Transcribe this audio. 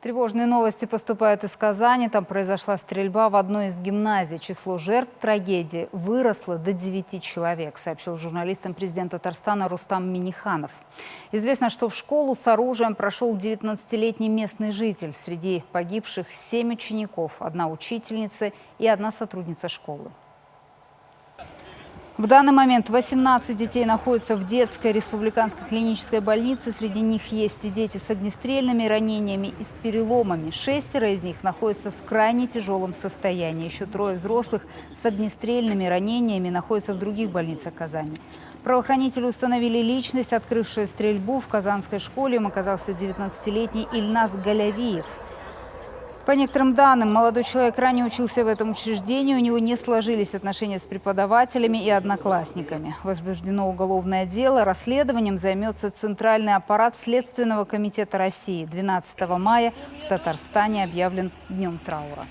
Тревожные новости поступают из Казани. Там произошла стрельба в одной из гимназий. Число жертв трагедии выросло до 9 человек, сообщил журналистам президент Татарстана Рустам Минниханов. Известно, что в школу с оружием прошел 19-летний местный житель. Среди погибших 7 учеников, 1 учительница и 1 сотрудница школы. В данный момент 18 детей находятся в детской республиканской клинической больнице. Среди них есть и дети с огнестрельными ранениями и с переломами. 6 из них находятся в крайне тяжелом состоянии. Еще 3 взрослых с огнестрельными ранениями находятся в других больницах Казани. Правоохранители установили личность, открывшую стрельбу. В казанской школе им оказался 19-летний Ильназ Галявиев. По некоторым данным, молодой человек ранее учился в этом учреждении, у него не сложились отношения с преподавателями и одноклассниками. Возбуждено уголовное дело, расследованием займется Центральный аппарат Следственного комитета России. 12 мая в Татарстане объявлен днем траура.